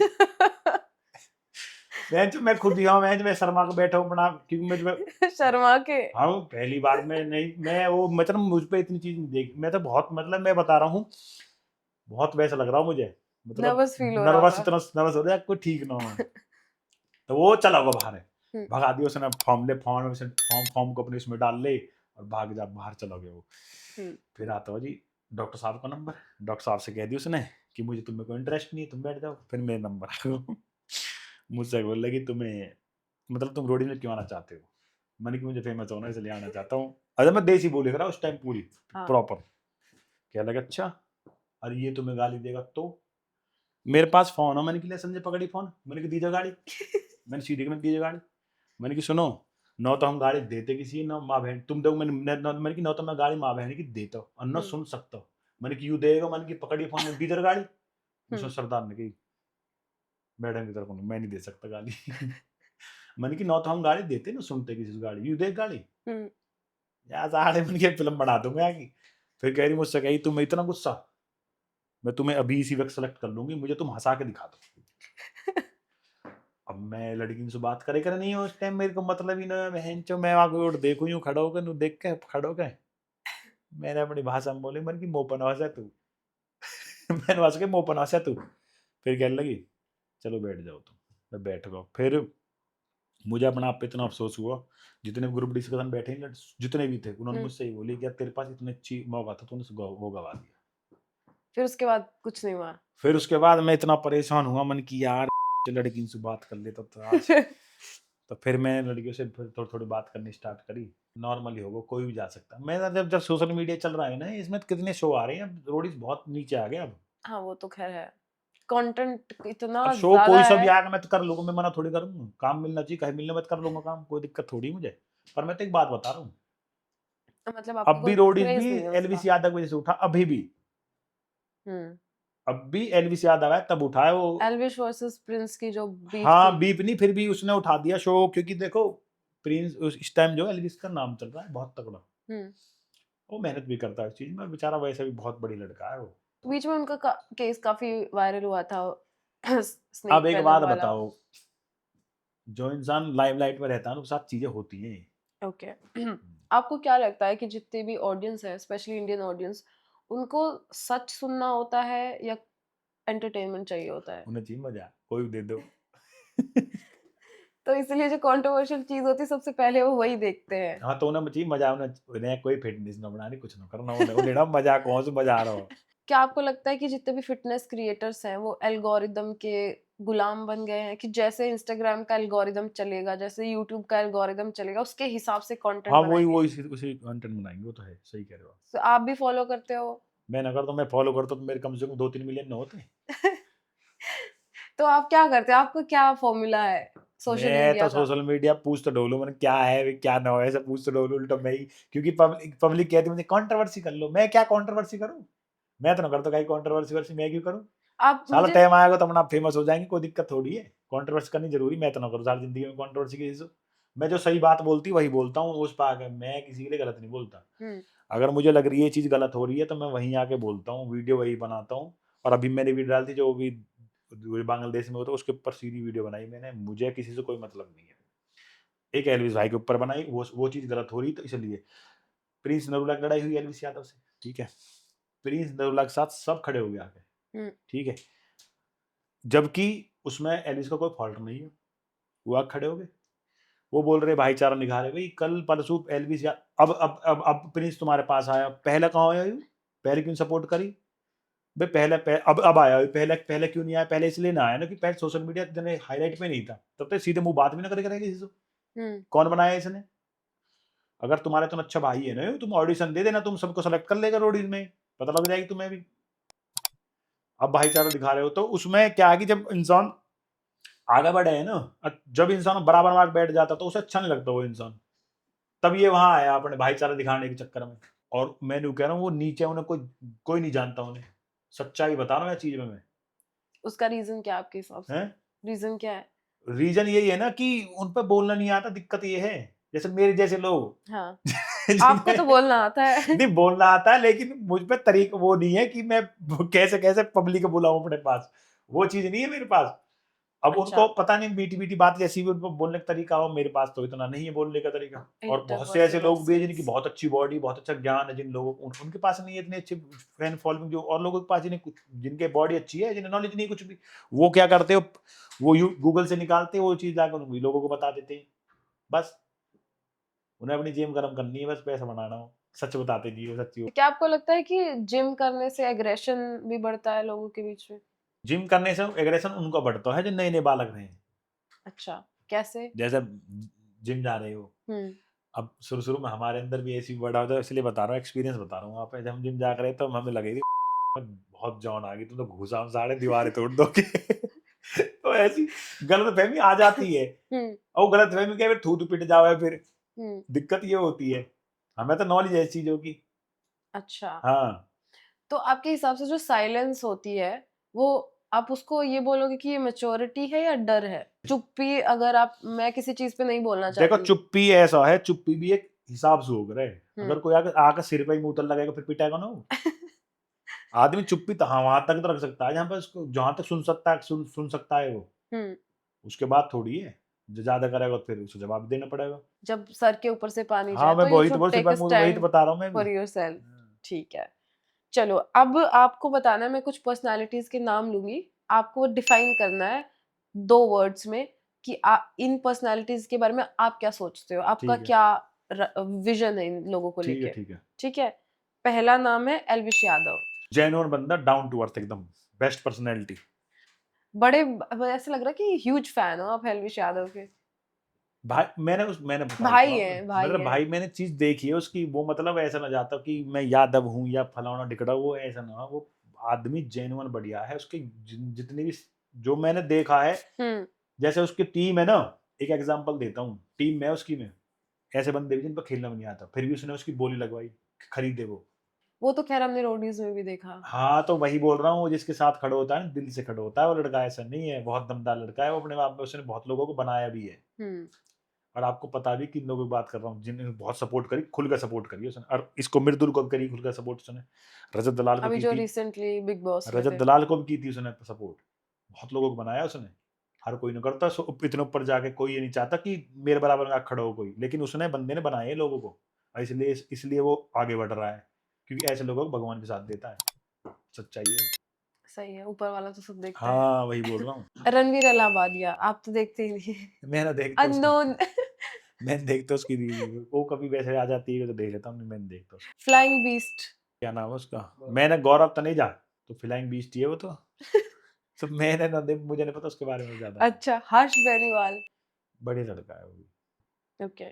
मैं खुद ही मैं शर्मा के बैठा हूँ अपना, क्योंकि मुझे शर्मा के। हाँ पहली बार में नहीं, मैं वो मतलब मुझ पे इतनी चीज नहीं देख, मैं तो बहुत, मतलब मैं बता रहा हूँ बहुत वैसा लग रहा हूँ मुझे, मतलब नर्वस फील हो रहा नर्वस, होगा। इतना नर्वस हो रहा है कोई ठीक ना हो। तो वो चला हुआ बाहर है, भगा दिया उसने। फॉर्म को अपने इसमें डाल ले और भाग जा, बाहर चला गया वो। फिर आता हो जी डॉक्टर साहब का नंबर, डॉक्टर साहब से कह दिया उसने कि मुझे तुम्हें कोई इंटरेस्ट नहीं है, तुम बैठ जाओ। फिर मेरा नंबर आ गया, मुझसे बोल लगी तुम्हें, मतलब तुम रोडी में क्यों आना चाहते हो? मैंने कि मुझे फेमस होना इसलिए आना चाहता हूँ। अरे मैं देसी बोली रहा उस टाइम पूरी प्रॉपर। क्या लगा अच्छा, अरे ये तुम्हें गाली देगा तो? मेरे पास फोन हो, मैंने कि ले संजय पकड़ी फोन, मैंने कि दीजिए गाड़ी। मैंने सीधे में दीजिए गाड़ी। मैंने कि सुनो, न तो हम गाड़ी देते किसी, न माँ बहन तुम दो। मैंने कि न तो मैं गाड़ी माँ बहन की देता हूँ और न सुन सकता हूँ। मैंने कि यू देगा, मैंने कि पकड़ी फोन में दीजिए गाड़ी। उसने सरदार ने कही मैडम की तरफ, मैं नहीं दे सकता गाली। मैंने कि न तो हम गाड़ी देते न सुनते किसी गाड़ी, यू दे गाड़ी यार साढ़े मन की फिल्म बना दूंगा की। फिर कह रही मुझसे, कही तुम्हें इतना गुस्सा, मैं तुम्हें अभी इसी वक्त सेलेक्ट कर लूंगी, मुझे तुम हंसा के दिखा दो। अब मैं लड़की से बात करे कर नहीं हो उस टाइम, मेरे को मतलब ही ना बहन चो। मैं आगे उठ देखू यूं खड़ा होकर, नू देख के खड़ा होकर मैंने अपनी भाषा में बोली, मन की मोपन हंसा तू। मैंने हंस के मोपन हंसा तू। फिर कहने लगी चलो बैठ जाओ तुम। मैं बैठ गया। फिर मुझे अपना आप पे इतना अफसोस हुआ, जितने ग्रुप डिस्कशन बैठे जितने भी थे, उन्होंने मुझसे ही बोली कि तेरे पास इतनी अच्छी मौका था, तूने वो गवा दिया। फिर उसके बाद कुछ नहीं हुआ? फिर उसके बाद मैं इतना परेशान हुआ, मन की यार लड़की से बात कर लेता था आज। तो फिर मैंने लड़कियों से फिर थोड़ी थोड़ी बात करनी स्टार्ट करी। नॉर्मली होगा, कोई भी जा सकता है। मैं जब जब सोशल मीडिया चल रहा है ना, इसमें तो कितने शो आ रहे हैं, अब रोडीज बहुत नीचे आ गया अब। हाँ, वो तो खैर है। कंटेंट इतना अब शो ज़्यादा कोई सा भी है। आएगा मैं तो कर लूंगा, मैं मना थोड़ी करूंगा। काम मिलना चाहिए, कहीं मिलने मत कर लूंगा काम, कोई दिक्कत थोड़ी मुझे। पर मैं तो एक बात बता रहा हूँ, मतलब अब आपको भी कोई रोडीज भी क्रेज़ नहीं है एलवीस उसका। यादव की वजह से उठा, अभी भी। हुँ। अब भी एलवीस यादव है, तब उठा है वो। एल्विश वर्सेस प्रिंस की जो बीफ थी। हाँ, बीप नहीं, फिर भी उसने उठा दिया शो, क्योंकि देखो प्रिंस इस टाइम जो एलविस का नाम चल रहा है बहुत तगड़ा। हुँ। वो मेहनत भी करता है इस चीज में, बेचारा वैसे भी बहुत बड़ी लड़का है वो। बीच में उनका केस काफी वायरल हुआ था। अब स्नेक एक वेनम बात वाला। बताओ, जो इंसान लाइमलाइट में रहता है ना, उसके साथ चीजें होती हैं। ओके। आपको क्या लगता है कि जितने भी ऑडियंस है, स्पेशली इंडियन ऑडियंस, उनको सच सुनना होता है या एंटरटेनमेंट चाहिए होता है? उन्हें चाहिए मजा, कोई भी दे दो। तो इसलिए जो कंट्रोवर्शियल चीज होती है सबसे पहले वो वही देखते हैं। हाँ, तो उन्हें चाहिए मजा, उन्हें कोई फिटनेस ना बनानी, कुछ ना करना, उन्हें ना मजा, कौन सा मजा आ रहा हो। क्या आपको लगता है कि जितने भी फिटनेस क्रिएटर्स हैं वो एल्गोरिदम के गुलाम बन गए हैं, कि जैसे इंस्टाग्राम का एल्गोरिदम चलेगा, जैसे यूट्यूब का एल्गोरिदम चलेगा, उसके हिसाब से कंटेंट हाँ, वही बनाएंगे? वही उसी कंटेंट बनाएंगे, वो तो है, सही कह रहे हो आप। तो आप भी फॉलो करते हो? मैं ना करता, मैं फॉलो करता तो मेरे कम से कम 2-3 मिलियन ना होते। तो आप क्या करते हैं? आपका क्या फॉर्मूला है सोशल मैं मीडिया तो का? सोशल मीडिया पूछ तो डोलू, मैंने क्या है क्या ना हो, ऐसा पूछ तो डोलू उल्टा मैं ही। क्योंकि पब्लिक पब्लिक कहती है मुझे कंट्रोवर्सी कर लो, मैं क्या कंट्रोवर्सी करूं? मैं तो ना करता कहीं कंट्रोवर्सी, मैं क्यों करूं? आप साला मुझे टाइम आएगा तो अपना आप फेमस हो जाएंगे, कोई दिक्कत थोड़ी है। कंट्रोवर्सी करनी जरूरी, मैं तो ना करूं सारी जिंदगी में कंट्रोवर्सी की चीज़। मैं जो सही बात बोलती वही बोलता हूँ, उस पर आके मैं किसी के लिए गलत नहीं बोलता। हुँ। अगर मुझे लग रही है ये चीज़ गलत हो रही है तो मैं वहीं आके बोलता हूँ, वीडियो वही बनाता हूँ। और अभी मैंने वीडियो डाली थी जो भी बांग्लादेश में होता है, उसके ऊपर सीधी वीडियो बनाई मैंने, मुझे किसी से कोई मतलब नहीं है। एक एल्विस भाई के ऊपर बनाई, वो चीज़ गलत हो रही तो इसलिए। प्रिंस नरूला की लड़ाई हुई एल्विस यादव से, ठीक है? प्रिंस नरूला के साथ सब खड़े हो गए आके, हुँ। ठीक है? जबकि उसमें एल्विस का कोई फॉल्ट नहीं है, वो आके खड़े हो गए। वो बोल रहे भाईचारा निभा रहे, भाई कल परसों एल्विस या अब प्रिंस तुम्हारे पास आया, पहले कहाँ आया यू? पहले क्यों सपोर्ट करी? भाई अब आया, पहले पहले क्यों नहीं आया? पहले इसलिए ना आया ना कि पहले सोशल मीडिया इतने हाईलाइट पे नहीं था, तब तो सीधे मुंह बात भी ना करेगा किसी से। हुँ। कौन बनाया इसने? अगर तुम्हारे तुम अच्छा भाई है ना, तुम ऑडिशन दे देना, तुम सबको सेलेक्ट कर लेगा रोडीज में, पता लग जाएगी तुम्हें भी। अब भाईचारा दिखा रहे हो तो उसमें क्या है कि जब इंसान आगे बढ़े है ना, जब इंसान बराबर मार्क बैठ जाता तो उसे अच्छा नहीं लगता वो इंसान। तब ये वहां आया अपने भाईचारा दिखाने के चक्कर में। और मैं नहीं कह रहा हूँ वो नीचे, उन्हें कोई कोई नहीं जानता उन्हें, सच्चाई बता रहा हूँ चीज में मैं। उसका रीज़न क्या है आपके हिसाब से? हैं? रीज़न क्या है? रीजन यही है ना कि उन पर बोलना नहीं आता, दिक्कत ये है। जैसे मेरे जैसे लोग हाँ। आपको तो जिन्हें बोलना आता है। नहीं बोलना आता है, लेकिन मुझ पे तरीका वो नहीं है कि मैं कैसे कैसे पब्लिक को बुलाऊं अपने पास, वो चीज नहीं है मेरे पास। अब अच्छा। उनको पता नहीं मीठी मीठी बात जैसी भी उनको बोलने का तरीका हो, मेरे पास तो इतना नहीं है बोलने का तरीका। और बहुत से ऐसे लोग भी हैं जिनकी इंट्रोवर्ट। बहुत अच्छी बॉडी, बहुत अच्छा ज्ञान है, जिन लोगों को उनके पास नहीं है इतनी अच्छी फैन फॉलोइंग जो और लोगों के पास, जिन्हें जिनके बॉडी अच्छी है, जिन्हें नॉलेज नहीं कुछ भी, वो क्या करते हो, वो गूगल से निकालते वो चीज जाकर लोगों को बता देते हैं। बस उन्हें अपनी जेब गर्म करनी है, बस पैसा बनाना हो, सच बताते नहीं हो, सच्ची हो। क्या आपको लगता है कि जिम करने से एग्रेशन भी बढ़ता है लोगों के बीच में? जिम करने से एग्रेशन उनका बढ़ता है जो नए नए बालक रहे हैं। अच्छा, कैसे? जैसे जिम जा रहे हो, हुँ। अब शुरू शुरू में हमारे अंदर भी ऐसी बड़ा होता है, इसलिए बता रहा हूँ, एक्सपीरियंस बता रहा हूँ। वहाँ पे जब हम जिम जा रहे तो हमें लगे बहुत जॉन आ गई, तुम तो घुसा साढ़े दीवारें तोड़ दोगे। तो ऐसी गलत फहमी आ जाती है। हुँ। और गलत फहमी क्या, थू पिट जाओ, फिर हुँ। दिक्कत ये होती है। हमें तो नॉलेज है इस चीजों की। अच्छा। हाँ, तो आपके हिसाब से जो साइलेंस होती है, वो आप उसको ये बोलोगे कि ये मैच्योरिटी है या डर है? चुप्पी, अगर आप मैं किसी चीज़ पे नहीं बोलना देखो चाहती। चुप्पी ऐसा है, चुप्पी भी एक हिसाब से हो रहा है। हुँ। अगर कोई आकर आकर सिर पे ही मुंह तल लगाएगा फिर पिटाएगा ना वो। आदमी चुप्पी तो हाँ वहां तक तो रख सकता है जहाँ पर उसको, जहाँ तक सुन सकता है, सुन सकता है वो। हुँ। उसके बाद थोड़ी है, जो ज्यादा करेगा तो फिर उसे जवाब देना पड़ेगा। जब सर के ऊपर से पानी हाँ, जाए मैं तो यू वही तो शुड बोल टेक अ वही तो स्टैंड बता रहा हूँ मैं भी। For yourself. ठीक है। चलो, अब आपको बताना है, मैं कुछ पर्सनैलिटीज़ के नाम लूँगी, आपको डिफाइन करना है 2 वर्ड्स में कि इन पर्सनैलिटीज़ के बारे में आप क्या सोचते हो? आपका ठीक है, क्या विज़न है इन लोगों को ठीक है, लेके? ठीक है। ठीक है? पहला नाम है एल्विश यादव। जेन्युइन बंदा, डाउन टू अर्थ एकदम, बेस्ट पर्सनैलिटी। बड़े ऐसा लग रहा है कि ह्यूज फैन हो आप एल्विश यादव के। मैंने बताया भाई तो है, भाई मतलब है। भाई मैंने चीज देखी है उसकी, वो मतलब ऐसा ना जाता कि मैं यादव हूँ या फलाना ढिकड़ा, वो ऐसा ना, वो आदमी जेन्युइन बढ़िया है। उसकी जितनी भी जो मैंने देखा है, जैसे उसकी टीम है ना, एक एग्जांपल देता हूँ, टीम में उसकी में ऐसे बंदे भी जिन पर खेलना भी नहीं आता, फिर भी उसने उसकी बोली लगवाई, खरीदे वो तो खैर हमने रोडीज में भी देखा। हाँ तो वही बोल रहा हूँ, वो जिसके साथ खड़ा होता है ना, दिल से खड़ा होता है वो लड़का, ऐसा नहीं है, बहुत दमदार लड़का है वो, अपने आप में उसने बहुत लोगों को बनाया भी है। और आपको पता भी किन लोगों की बात कर रहा हूँ, जिन्होंने बहुत सपोर्ट करी, खुल कर सपोर्ट करी उसने, और इसको मृदुल को भी करी खुल कर सपोर्ट उसने, रजत दलाल को अभी की जो थी, रिसेंटली बिग बॉस में रजत थे। दलाल को भी की थी उसने सपोर्ट, बहुत लोगों को बनाया उसने। हर कोई नहीं करता, इतने ऊपर जाके कोई ये नहीं चाहता कि मेरे बराबर में खड़ा हो कोई, लेकिन उसने बंदे ने बनाए लोगों को, और इसलिए वो आगे बढ़ रहा है, क्योंकि ऐसे लोगों को भगवान के साथ देता है, सच्चाई है। सही है, ऊपर वाला तो सब देखता है। हाँ वही बोल रहा हूँ। रणवीर अलाहाबादिया आप तो देखते ही नहीं। मैंने देखता उसकी अननोन। मैंने देखता उसकी रील, वो कभी वैसे आ जाती है तो देख लेता हूँ, मैंने देखता उसका। Flying beast. क्या नाम है उसका, मैंने गौरव तनेजा, तो फ्लाइंग बीस्ट ही है वो तो मैंने ना देख, मुझे नहीं पता उसके बारे में ज्यादा। अच्छा, हर्ष बेनीवाल। बढ़िया लड़का है वो भी। ओके।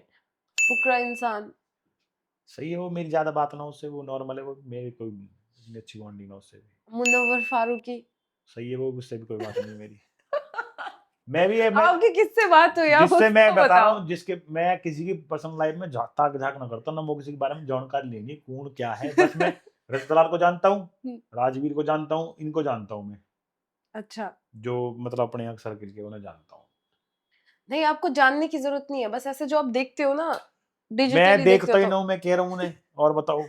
फुकरा इंसान। सही है, वो मेरी ज्यादा बात ना उससे, वो नॉर्मल है, वो मेरी कोई इतनी अच्छी बॉन्डिंग ना उससे भी। मुनव्वर फारूकी। सही है, वो उससे भी कोई बात नहीं है मेरी। मैं भी मैं आपकी किससे बात हुई, आप जिससे मैं उसको बता रहा बताओ। हूँ, जिसके मैं किसी की पर्सनल लाइफ में ताक झाक ना करता, ना वो किसी के बारे में जानकारी लेनी कौन क्या है, बस मैं रजत दलाल को जानता हूँ, राजवीर को जानता हूँ, इनको जानता हूँ मैं, अच्छा। जो मतलब अपने यहाँ सर्किल के उन्हें जानता हूँ। नहीं, आपको जानने की जरूरत नहीं है, बस ऐसे जो आप देखते हो ना, मैं डिजिटली देखते देखता हो ही तो। ना हूँ, मैं कह रहा हूँ उन्हें, और बताओ।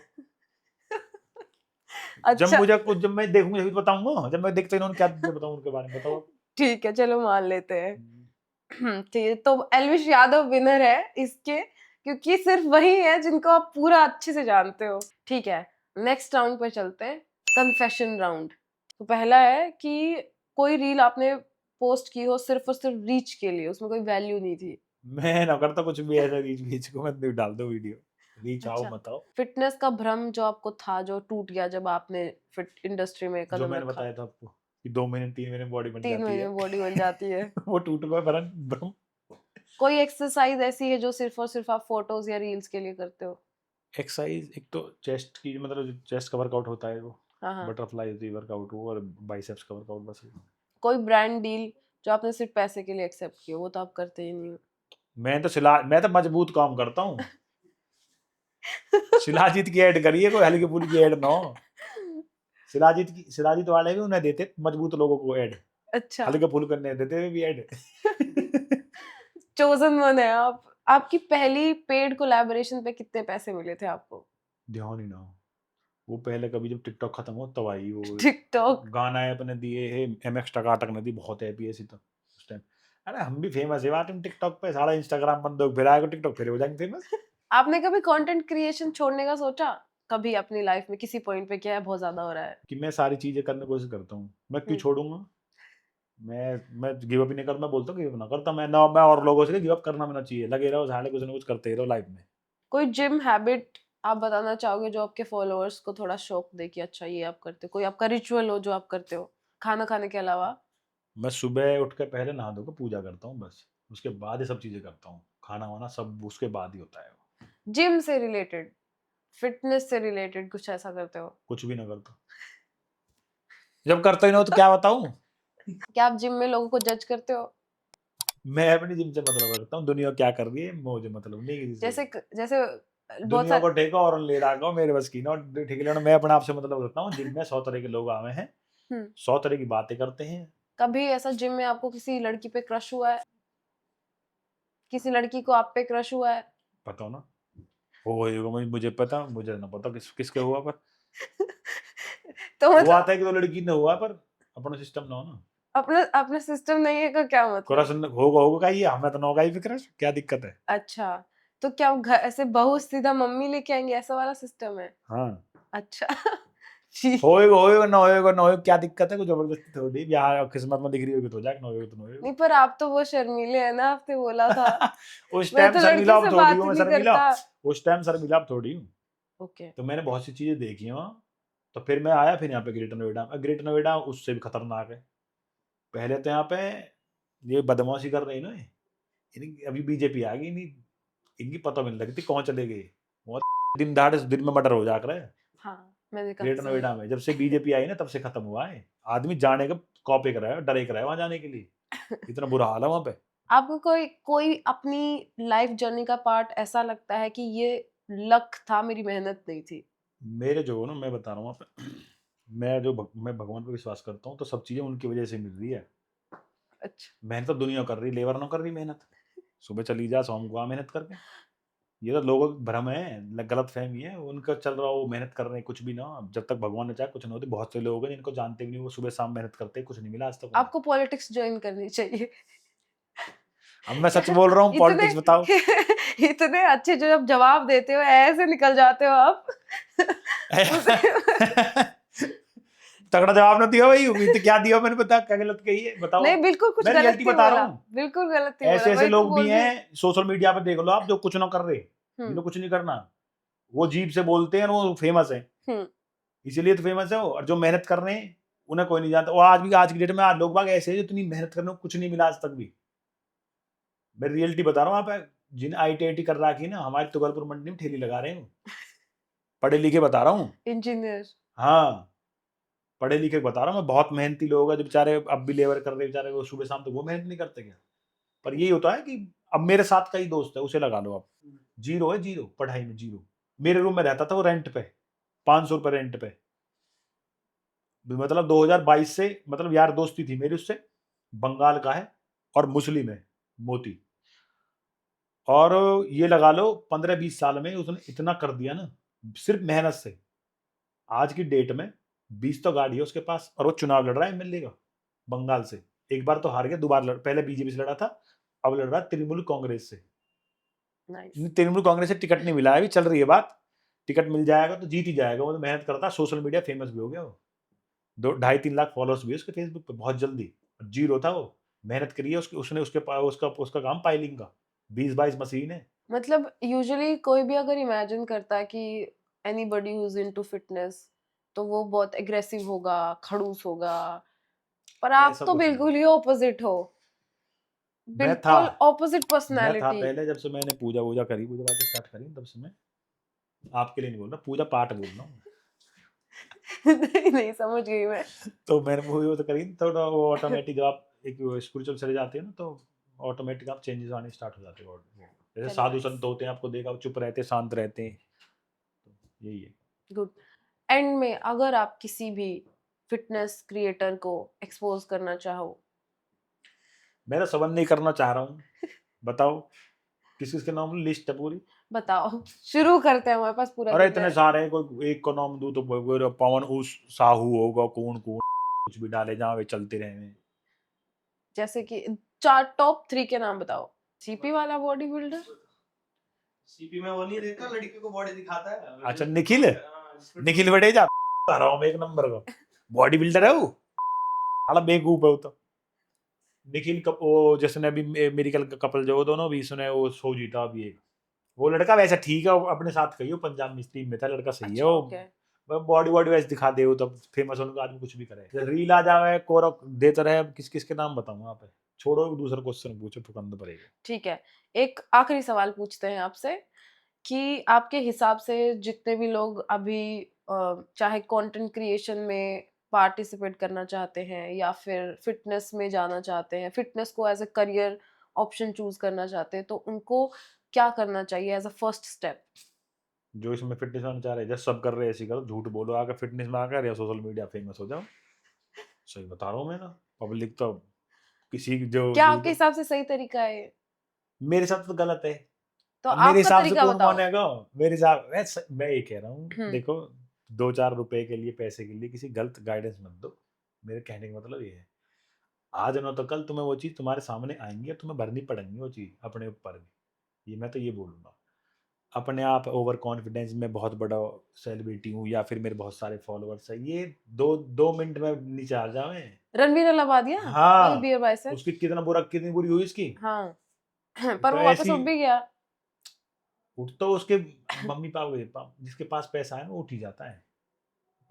अच्छा। जब मैं देखूंगा जब बताऊंगा, जब मैं देखता ही ना हूँ, क्या बताऊँ उनके बारे में, बताओ। ठीक है, चलो मान लेते हैं। ठीक है, तो एल्विश यादव विनर है इसके, क्योंकि सिर्फ वही है जिनको आप पूरा अच्छे से जानते हो। ठीक है, नेक्स्ट राउंड पर चलते हैं, कन्फेशन राउंड। तो पहला है कि कोई रील आपने पोस्ट की हो सिर्फ और सिर्फ रीच के लिए, उसमें कोई वैल्यू नहीं थी। मैं ना करता कुछ भी ऐसा, रीच बीच को मत डाल दो वीडियो, रीच आओ अच्छा। मत आओ। फिटनेस का भ्रम जो आपको था, जो टूट गया जब आपने फिट इंडस्ट्री में जो कदम मैंने रखा। बताया था आपको कि 2 महीने 3 महीने बॉडी बन 3 जाती महीने है, में बॉडी बन जाती है। वो टूट गया भ्रम। कोई एक्सरसाइज ऐसी है जो सिर्फ और सिर्फ आप फोटोज या रील्स के लिए करते हो? एक्सरसाइज एक तो चेस्ट की, मतलब चेस्ट का वर्कआउट होता है वो, हाँ हाँ। बटरफ्लाई वर्कआउट वो, और बाइसेप्स का वर्कआउट, बस। कोई ब्रांड डील जो आपने सिर्फ पैसे के लिए एक्सेप्ट किया, वो तो आप करते ही नहीं हो। मैं तो मजबूत काम करता हूँ। शिलाजीत की ऐड करिए, कोई हल्की फुल्की ऐड ना हो। शिलाजीत वाले भी उन्हें देते मजबूत लोगों को ऐड, अच्छा। हल्के फुल्के नहीं देते भी ऐड। चोजन वन है आप। आपकी पहली पेड कोलैबोरेशन पे कितने पैसे मिले थे आपको? ध्यान ही ना हो। वो पहले कभी जब टिकटॉक खत्म हो तब आई, वो टिकटॉक। गाना ऐप ने दिए है, MX टकाटक ने दी, बहुत ऐप ही ऐसी तो उस टाइम। अरे हम भी फेमस है बात टिकटॉक पे, सारा इंस्टाग्राम बंद हो फिर आएगा टिकटॉक, फिर हो जाएंगे फेमस। आपने कभी कंटेंट क्रिएशन छोड़ने का सोचा? कभी अपनी लाइफ में किसी पॉइंट पे क्या है, बहुत ज्यादा हो रहा है? कि मैं सारी चीजें करने की कोशिश करता हूँ, मैं क्यों छोड़ूंगा। मैं गिव अप ही नहीं करता, मैं बोलता हूँ गिव अप ना करता मैं और लोगों से गिव अप करना भी ना चाहिए, लगे रहो साले कुछ ना कुछ करते ही रहो लाइफ में। कोई जिम हैबिट आप बताना चाहोगे जो आपके फॉलोअर्स को थोड़ा शौक दे कि अच्छा ये आप करते हो? कोई आपका रिचुअल हो जो आप करते हो खाना खाने के अलावा? मैं सुबह उठ के पहले नहा धो के पूजा करता हूँ बस, उसके बाद ये सब चीजें करता हूँ, खाना वाना सब उसके बाद ही होता है। जिम से रिलेटेड, फिटनेस से रिलेटेड कुछ ऐसा करते हो? कुछ भी ना करता, जब करता ही ना हो तो क्या बताऊं। क्या आप जिम में लोगों को जज करते हो? मैं अपनी जिम से मतलब रखता हूँ, दुनिया क्या कर रही है मुझे मतलब नहीं किसी से। जैसे बहुत दुनिया सारे। को ठेका और ले रहा हूँ, मेरे बस की ना ठीक है, मैं अपने आप से मतलब रखता हूँ। जिम में 100 तरह के लोग आए हैं, 100 तरह की बातें करते हैं। कभी ऐसा जिम में आपको किसी लड़की पे क्रश हुआ है? किसी लड़की को आप पे क्रश हुआ है? पता हो ना, होगा मुझे पता, मुझे ना पता किसके हुआ, पर तो हुआ मतलब था कि तो लड़की ने हुआ, पर अपना सिस्टम ना हो ना। अपना अपना सिस्टम नहीं है का क्या क्रश मतलब? होगा होगा का ही, हमें तो ना होगा ही क्रश, क्या दिक्कत है। अच्छा, तो क्या घर ऐसे बहू सीधा मम्मी लेके आएंगे, ऐसा वाला सिस्टम है? हाँ अच्छा। ठीक है। होएगा ना होएगा, क्या दिक्कत है, कुछ जबरदस्ती थोड़ी, यहाँ किस्मत में दिख रही होगी तो जाके, ना होएगा तो ना होएगा। नहीं, पर आप तो वो शर्मीले हैं ना, आपने बोला था। उस मैं टाइम तो शर्मिला लड़की अब से थोड़ी बात हूँ ही मैं, नहीं शर्मिला करता। उस टाइम शर्मिला अब थोड़ी हूँ। ओके। तो मैंने बहुत सी चीजें देखी हैं वहाँ। तो फिर मैं आया, फिर यहाँ पे ग्रेटर नोएडा उससे भी खतरनाक है। पहले तो यहाँ पे ये बदमाशी कर रही ना, अभी बीजेपी आ गई नहीं, इनकी पता भी नहीं लगती कौन चले गए। बहुत दिन दहाड़े दिन में मर्डर हो जा रहा है हाँ, मैंने कहा ग्रेटर नोएडा में। जब से बीजेपी आई ना तब से खत्म हुआ है। आदमी जाने का कॉपी कराया, डरे कराया वहां जाने के लिए, इतना बुरा हाल है वहां पे। आपको कोई कोई अपनी लाइफ जर्नी का पार्ट ऐसा लगता है कि ये लक था, मेरी मेहनत नहीं थी? मेरे जो ना, मैं बता रहा हूँ आप, मैं भगवान पे विश्वास करता हूँ, तो सब चीजें उनकी वजह से मिल रही है। अच्छा। मेहनत तो दुनिया कर रही, लेबर ना कर रही मेहनत। सुबह चली जा, शाम को आ मेहनत करके। ये तो लोगों का भ्रम है, गलत फहमी है उनका चल रहा, वो मेहनत कर रहे हैं कुछ भी ना, जब तक भगवान ने चाहे कुछ नहीं होती। बहुत से लोग हैं जिनको जानते भी नहीं, वो सुबह शाम मेहनत करते हैं, कुछ नहीं मिला आज तक उन्हें। आपको पॉलिटिक्स ज्वाइन करनी चाहिए। अब मैं सच बोल रहा हूँ, इतने पॉलिटिक्स बताओ। इतने अच्छे जो आप जवाब देते हो, ऐसे निकल जाते हो आप। तगड़ा जवाब ना दिया भाई, उम्मीद क्या दिया मैंने, बता क्या गलत कही है बताओ। नहीं, बिल्कुल कुछ मैं गलत रियलिटी नहीं बता रहा बोला, हूँ। बिल्कुल गलत नहीं बोला, ऐसे ऐसे वही तो लोग भी बोल रही हूँ। हैं सोशल मीडिया पे, देख लो आप, जो कुछ ना कर रहे, जिनको कुछ नहीं करना, वो जीभ से बोलते हैं और वो फेमस है, इसीलिए तो फेमस है वो। और जो मेहनत कर रहे हैं उन्हें कोई नहीं जानता। और आज की डेट में आज लोग बाग ऐसे हैं जो इतनी मेहनत कर रहे हो, कुछ नहीं मिला आज तक भी। मैं रियलिटी बता रहा हूँ, आप जिन IIT कर रखी ना, हमारी तुगलपुर मंडी में ठेली लगा रहे हैं, पढ़े लिखे बता रहा हूँ। इंजीनियर। हाँ, पढ़े लिखे बता रहा हूँ मैं। बहुत मेहनती लोग हैं जो बेचारे अब भी लेबर कर रहे हैं बेचारे, वो सुबह शाम, तो वो मेहनत नहीं करते क्या? पर यही होता है कि अब मेरे साथ कई दोस्त है, उसे लगा लो आप, जीरो है, जीरो पढ़ाई में, जीरो। मेरे रूम में रहता था वो रेंट पे, 500 रुपए रेंट पे। मतलब 2022 से, मतलब यार दोस्ती थी मेरी उससे, बंगाल का है और मुस्लिम है, मोती। और ये लगा लो 15-20 साल में उसने इतना कर दिया ना, सिर्फ मेहनत से। आज की डेट में 20 तो गाड़ी है उसके पास, और वो चुनाव लड़ रहा है MLA का, बंगाल से। एक बार तो हार गया, दोबारा पहले बीजेपी से लड़ा था, अब लड़ रहा है तृणमूल कांग्रेस से। तृणमूल कांग्रेस से टिकट नहीं मिला है, अभी चल रही है बात। टिकट मिल जाएगा तो जीत ही जाएगा। वो तो मेहनत करता है, सोशल मीडिया फेमस भी हो गया वो। 2-2.5-3 लाख फॉलोअर्स भी है उसके फेसबुक पे, बहुत जल्दी। जीरो था वो, मेहनत करी है उसने, उसका काम पाइलिंग का, 20-22 मशीन है। मतलब यूजुअली कोई भी अगर इमेजिन करता है कि anybody who is into fitness, तो वो बहुत एग्रेसिव होगा, खड़ूस होगा, पर आप ऐसा तो कुछ नहीं, बिल्कुल ही ऑपोजिट हो, मैं था बिल्कुल ऑपोजिट पर्सनालिटी। पहले, जब से मैंने पूजा वूजा करी, पूजा पाठ स्टार्ट करी, तब से मैं आपके लिए नहीं बोल रहा, पूजा पाठ बोल रहा हूँ। नहीं नहीं, समझ गई मैं। तो मैंने वो तो करी, तो वो ऑटोमेटिक आप एक स्पिरिचुअल चले जाते हैं ना, तो ऑटोमेटिक आप चेंजेस आने स्टार्ट हो जाते हैं। और जैसे साधु संत होते हैं, आपको देखा, वो चुप रहते, शांत रहते हैं, तो यही है। गुड। एंड में अगर आप किसी भी फिटनेस क्रिएटर को एक्सपोज करना चाहो? मैं तो सबन नहीं करना चाह रहा हूँ, बताओ किस किस के नाम लिस्ट है पूरी। बताओ, शुरू करते हैं, हमारे पास पूरा अरे दिन इतने है। सारे हैं, कोई एक का नाम दूं तो पवन उस साहू होगा, कौन कौन कुछ भी डाले जहाँ वे चलते रहे। जैसे कि टॉप 3 के नाम बताओ। सीपी वाला बॉडी बिल्डर। सीपी में वो नहीं रहता, लड़की को बॉडी दिखाता है। अच्छा, निखिल, निखिल बड़ेजा आ रहा हूँ, एक नंबर का बॉडी बिल्डर है वो, साला बेवकूफ है वो तो। निखिल वो जिसने अभी मेडिकल का कपल जो दोनों भी, इसने वो शो जीता अभी एक, वो लड़का वैसा ठीक है, वो अपने साथ कही, पंजाब में टीम में था, लड़का सही है अच्छा, वो। बॉडी बॉडी वैसे दिखा दे वो, तब फेमस होने का आदमी कुछ भी करे। रील आ जावे, कोरक देता रहे, किस किस के नाम बताऊं आप? छोड़ो, दूसरा क्वेश्चन पूछो, फुकंद पड़ेगा। ठीक है। एक आखिरी सवाल पूछते हैं आपसे कि आपके हिसाब से जितने भी लोग अभी चाहे कंटेंट क्रिएशन में पार्टिसिपेट करना चाहते हैं या फिर फिटनेस में जाना चाहते हैं, फिटनेस को as a career option choose करना चाहते हैं, तो उनको क्या करना चाहिए एज अ फर्स्ट स्टेप? जो इसमें फिटनेस में चाह रहे हैं, जैसे सब कर रहे हैं ऐसे करो, झूठ बोलो आकर फिटनेस में आकर, या सोशल मीडिया फेमस हो जाओ। सही बता रहा हूँ मैं ना, पब्लिक तो किसी जो क्या जो आपके हिसाब से सही तरीका है? मेरे साथ तो गलत है। तो अब मेरे आपका हिसाब से तरीका कौन बताओ। मानेगा? मेरे हिसाब मैं ये कह रहा हूँ, देखो 2-4 रुपए के लिए, पैसे के लिए किसी गलत गाइडेंस मत दो। मेरे कहने का मतलब ये है, आज ना तो कल तुम्हें वो चीज तुम्हारे सामने आएंगी और तुम्हें भरनी पड़ेंगी वो चीज अपने ऊपर भी। ये मैं तो ये बोलूंगा, अपने आप ओवर कॉन्फिडेंस में बहुत बड़ा सेलिब्रिटी हूँ, या फिर मेरे बहुत सारे फॉलोअर्स है, ये 2 मिनट में नीचे आ जाए। रणवीर अलाहाबादिया, हाँ, बियर बाइसेप्स। उसकी कितनी बुरी हुई इसकी। हाँ। पर तो वो वापस ऐसी उठ भी गया। उठ तो उसके मम्मी पापा जिसके पास पैसा है ना, वो उठ ही जाता है।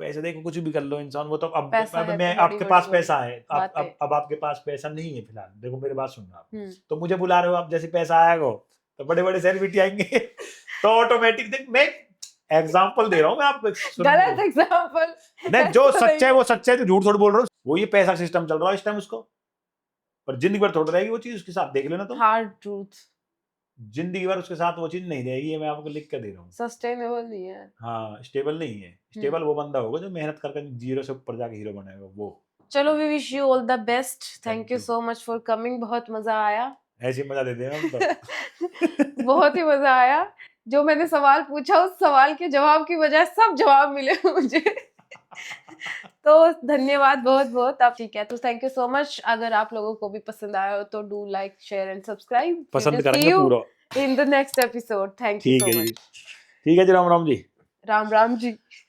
पैसे देखो कुछ भी कर लो इंसान, वो तो अब पैसा अब है मैं तो आपके पास बड़ी-बड़ी पैसा है, बात है। अब आपके पास पैसा नहीं है फिलहाल, देखो मेरी बात सुनना आप, हुँ, तो मुझे बुला रहे हो आप, जैसे पैसा आएगा तो बड़े-बड़े सेलिब्रिटी आएंगे तो ऑटोमेटिक देख, मैं एग्जांपल दे रहा हूँ मैं आपको, गलत एग्ज़ाम्पल नहीं जो ऐसा सच्चा है नहीं। वो सच्चा है, तो झूठ थोड़ी बोल रहा हूँ, वो ये पैसा सिस्टम चल रहा है इस टाइम उसको, पर जिंदगी भर थोड़ी रहेगी वो चीज उसके साथ, देख लेना तुम, हार्ड ट्रूथ, जिंदगी भर उसके साथ वो चीज नहीं रहेगी, ये मैं आपको लिख कर दे रहा हूँ। सस्टेनेबल नहीं है। हाँ स्टेबल नहीं है, स्टेबल वो बंदा होगा जो मेहनत करके जीरो से ऊपर जाके हीरो बनेगा वो। चलो we wish you all the best, thank Thank you you. So much for coming, बहुत मजा आया। ऐसे ही मजा देते हैं हम तो। बहुत ही मजा आया, जो मैंने सवाल पूछा उस सवाल के जवाब की बजाय सब जवाब मिले मुझे। तो धन्यवाद बहुत बहुत आप, ठीक है, तो थैंक यू सो मच। अगर आप लोगों को भी पसंद आया हो तो do like share and subscribe, पसंद करेंगे पूरा। In the next episode, thank you ठीक सो है जी, मच। ठीक है जी, राम राम जी। राम राम जी।